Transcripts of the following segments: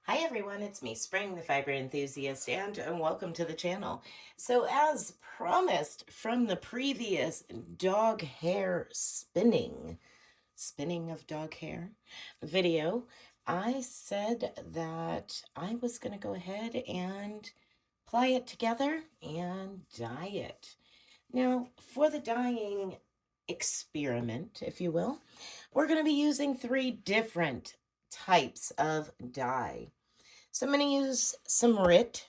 Hi everyone, it's me, Spring, the fiber enthusiast, and welcome to the channel. So as promised from the previous dog hair spinning of dog hair video, I said that I was going to go ahead and apply it together and dye it. Now, for the dyeing experiment, if you will, we're going to be using 3 different types of dye. So I'm going to use some Rit,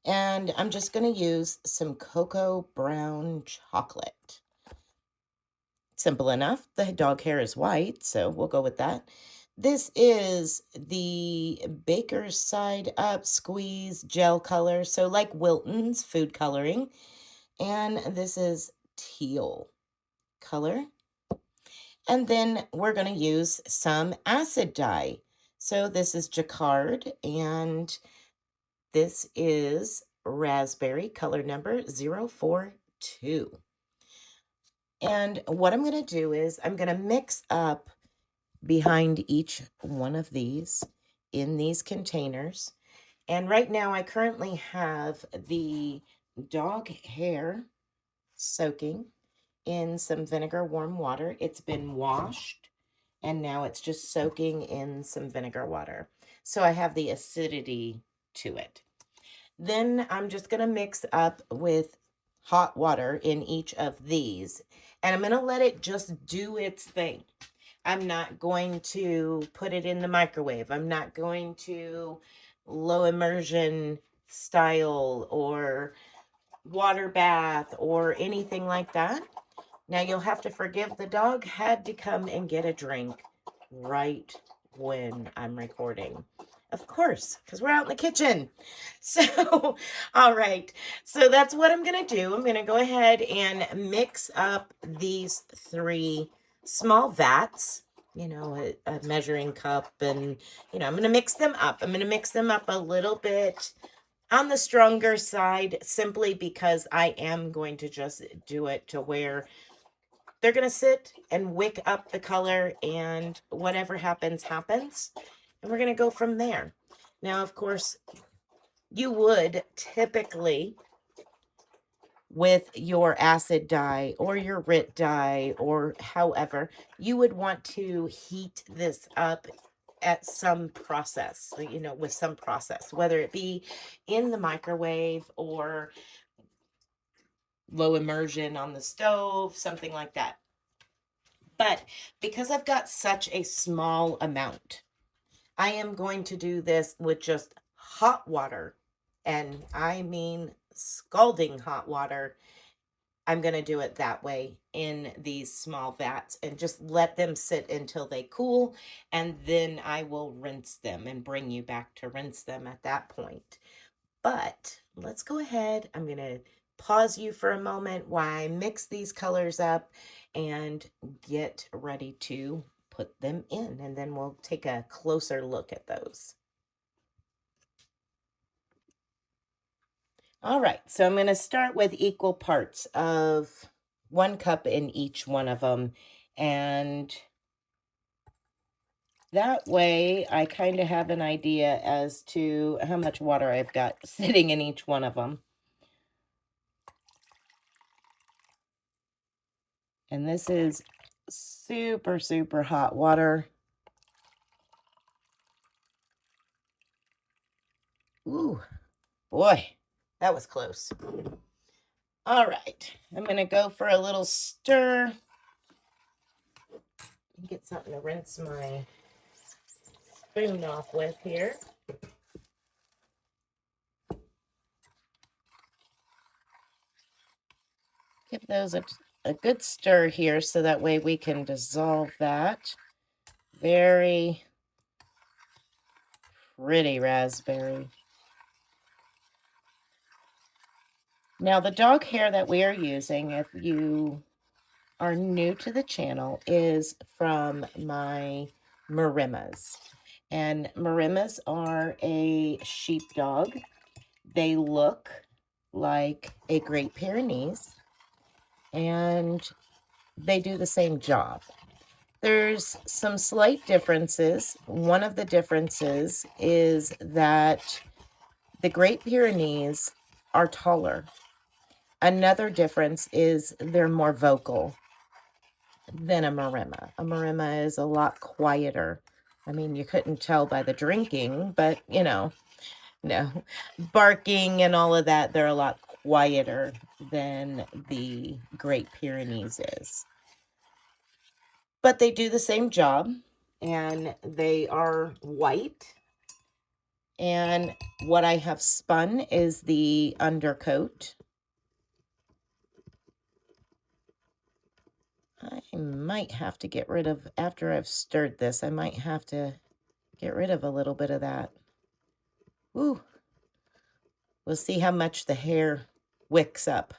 and I'm just going to use some cocoa brown chocolate. Simple enough. The dog hair is white, so we'll go with that. This is the Baker's Side Up Squeeze Gel Color, so like Wilton's food coloring. And this is teal color. And then we're going to use some acid dye. So this is Jacquard, and this is raspberry, color number 042. And what I'm going to do is I'm going to mix up behind each one of these in these containers. And right now I currently have the dog hair soaking in some vinegar warm water. It's been washed and now it's just soaking in some vinegar water. So I have the acidity to it. Then I'm just going to mix up with hot water in each of these. And I'm going to let it just do its thing. I'm not going to put it in the microwave. I'm not going to low immersion style or water bath or anything like that. Now you'll have to forgive the dog had to come and get a drink right when I'm recording. Of course, because we're out in the kitchen. So, all right. So that's what I'm going to do. I'm going to go ahead and mix up these 3 small vats, a measuring cup, and, I'm going to mix them up. I'm going to mix them up a little bit on the stronger side simply because I am going to just do it to where they're going to sit and wick up the color, and whatever happens, happens. And we're going to go from there. Now, of course, you would typically, with your acid dye or your Rit dye or however, you would want to heat this up at some process, with some process, whether it be in the microwave or low immersion on the stove, something like that. But because I've got such a small amount, I am going to do this with just hot water. And I mean scalding hot water. I'm going to do it that way in these small vats and just let them sit until they cool. And then I will rinse them and bring you back to rinse them at that point. But let's go ahead. I'm going to pause you for a moment while I mix these colors up and get ready to put them in. And then we'll take a closer look at those. All right, so I'm going to start with equal parts of 1 cup in each one of them. And that way I kind of have an idea as to how much water I've got sitting in each one of them. And this is super, super hot water. Ooh, boy, that was close. All right, I'm going to go for a little stir. Get something to rinse my spoon off with here. Give those a good stir here so that way we can dissolve that. Very pretty raspberry. Now the dog hair that we are using, if you are new to the channel, is from my Marimas. And Marimas are a sheepdog. They look like a Great Pyrenees, and they do the same job. There's some slight differences. One of the differences is that the Great Pyrenees are taller. Another difference is they're more vocal than a Maremma. A Maremma is a lot quieter. I mean, you couldn't tell by the drinking, but you know, no, barking and all of that, they're a lot quieter than the Great Pyrenees is. But they do the same job, and they are white. And what I have spun is the undercoat. I might have to get rid of, after I've stirred this, I might have to get rid of a little bit of that. Ooh. We'll see how much the hair wicks up.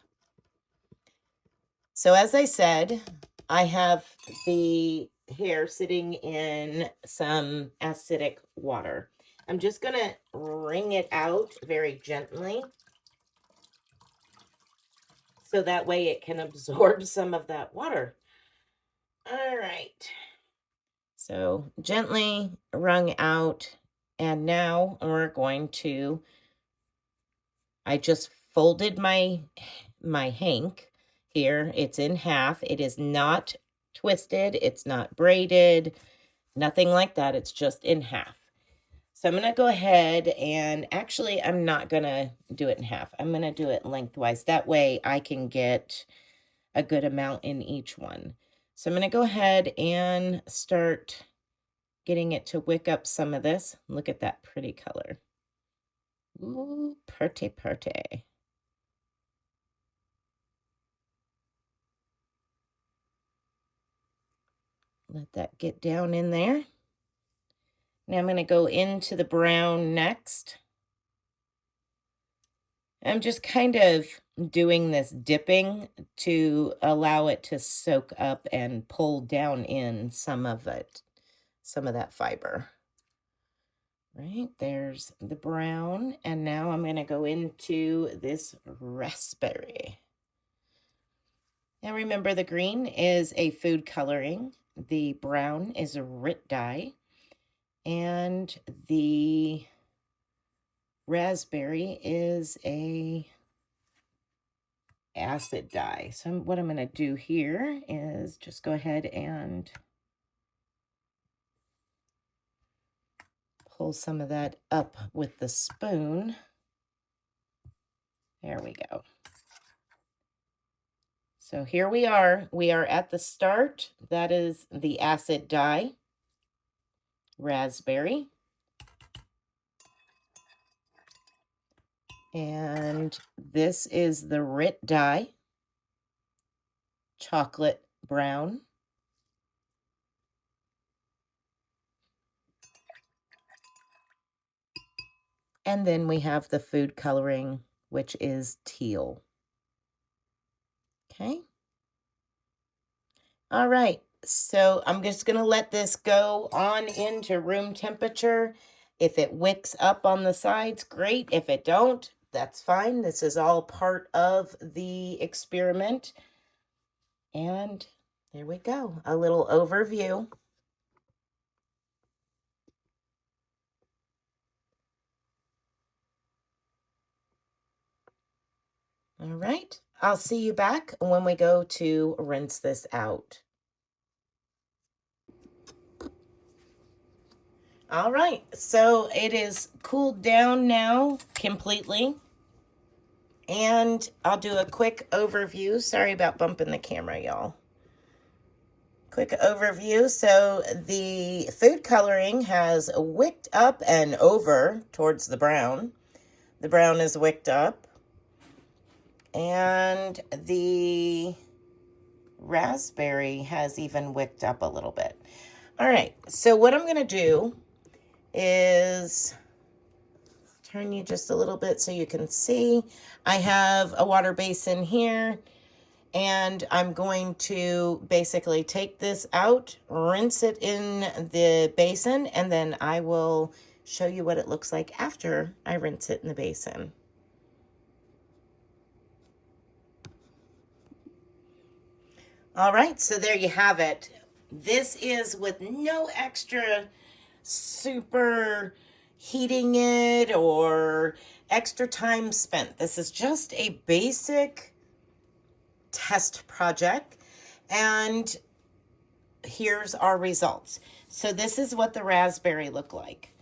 So as I said, I have the hair sitting in some acidic water. I'm just going to wring it out very gently, so that way it can absorb some of that water. All right. So gently wrung out. And now we're going to, I just folded my hank here. It's in half. It is not twisted. It's not braided. Nothing like that. It's just in half. So I'm going to go ahead and actually, I'm not going to do it in half. I'm going to do it lengthwise. That way I can get a good amount in each one. So I'm going to go ahead and start getting it to wick up some of this. Look at that pretty color. Ooh, pretty, pretty. Let that get down in there. Now I'm going to go into the brown next. I'm just kind of doing this dipping to allow it to soak up and pull down in some of it, some of that fiber. Right, there's the brown, and now I'm going to go into this raspberry. Now remember, the green is a food coloring, the brown is a Rit dye, and the raspberry is a acid dye. So what I'm going to do here is just go ahead and pull some of that up with the spoon. There we go. So here we are at the start. That is the acid dye, raspberry. And this is the Rit dye, chocolate brown. And then we have the food coloring, which is teal. Okay. All right. So I'm just going to let this go on into room temperature. If it wicks up on the sides, great. If it don't, that's fine. This is all part of the experiment. And there we go. A little overview. All right. I'll see you back when we go to rinse this out. All right. So it is cooled down now completely. And I'll do a quick overview. Sorry about bumping the camera, y'all. Quick overview. So the food coloring has wicked up and over towards the brown. The brown is wicked up. And the raspberry has even wicked up a little bit. All right. So what I'm going to do is turn you just a little bit so you can see. I have a water basin here, and I'm going to basically take this out, rinse it in the basin, and then I will show you what it looks like after I rinse it in the basin. All right, so there you have it. This is with no extra super heating it or extra time spent. This is just a basic test project, and here's our results. So this is what the raspberry looked like.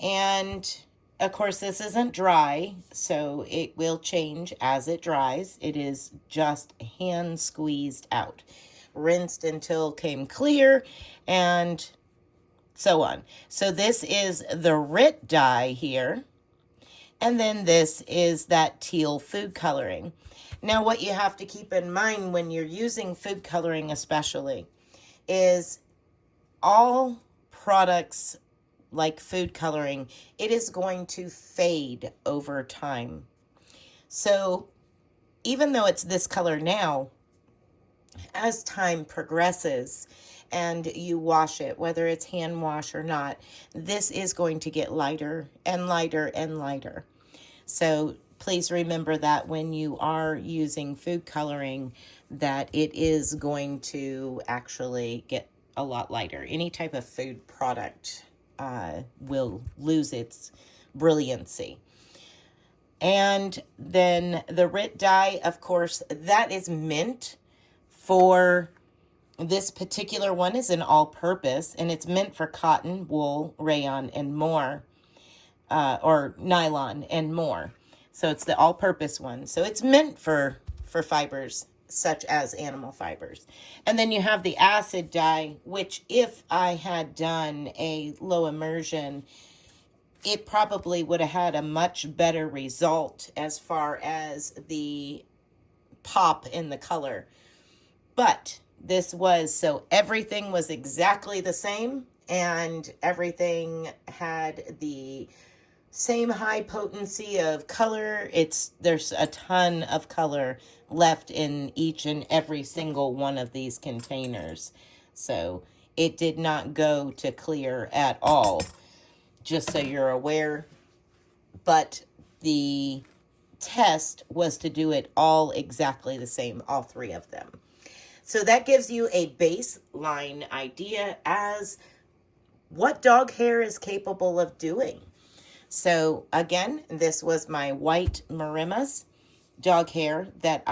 And of course, this isn't dry, so it will change as it dries. It is just hand squeezed out, rinsed until came clear, and so on. So this is the Rit dye here, and then this is that teal food coloring. Now, what you have to keep in mind when you're using food coloring especially is all products like food coloring, it is going to fade over time. So even though it's this color now, as time progresses and you wash it, whether it's hand wash or not, this is going to get lighter and lighter and lighter. So please remember that when you are using food coloring, that it is going to actually get a lot lighter. Any type of food product will lose its brilliancy. And then the Rit dye, of course, that is meant for, this particular one is an all-purpose, and it's meant for cotton, wool, rayon, and more, or nylon and more. So it's the all-purpose one. So it's meant for fibers such as animal fibers. And then you have the acid dye, which if I had done a low immersion, it probably would have had a much better result as far as the pop in the color. But this was, so everything was exactly the same, and everything had the same high potency of color. There's a ton of color left in each and every single one of these containers. So it did not go to clear at all, just so you're aware. But the test was to do it all exactly the same, all three of them. So that gives you a baseline idea as what dog hair is capable of doing. So again, this was my white Marimas dog hair that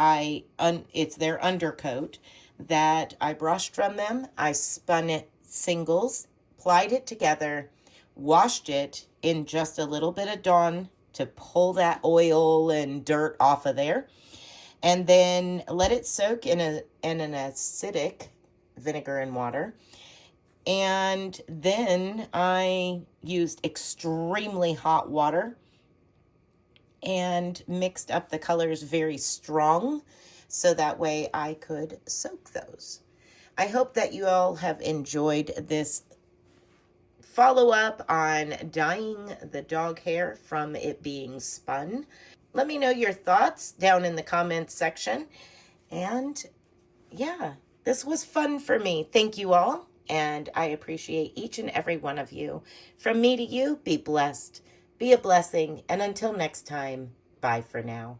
it's their undercoat that I brushed from them. I spun it singles, plied it together, washed it in just a little bit of Dawn to pull that oil and dirt off of there, and then let it soak in an acidic vinegar and water. And then I used extremely hot water and mixed up the colors very strong so that way I could soak those. I hope that you all have enjoyed this follow-up on dyeing the dog hair from it being spun. Let me know your thoughts down in the comments section. And yeah, this was fun for me. Thank you all, and I appreciate each and every one of you. From me to you, be blessed, be a blessing, and until next time, bye for now.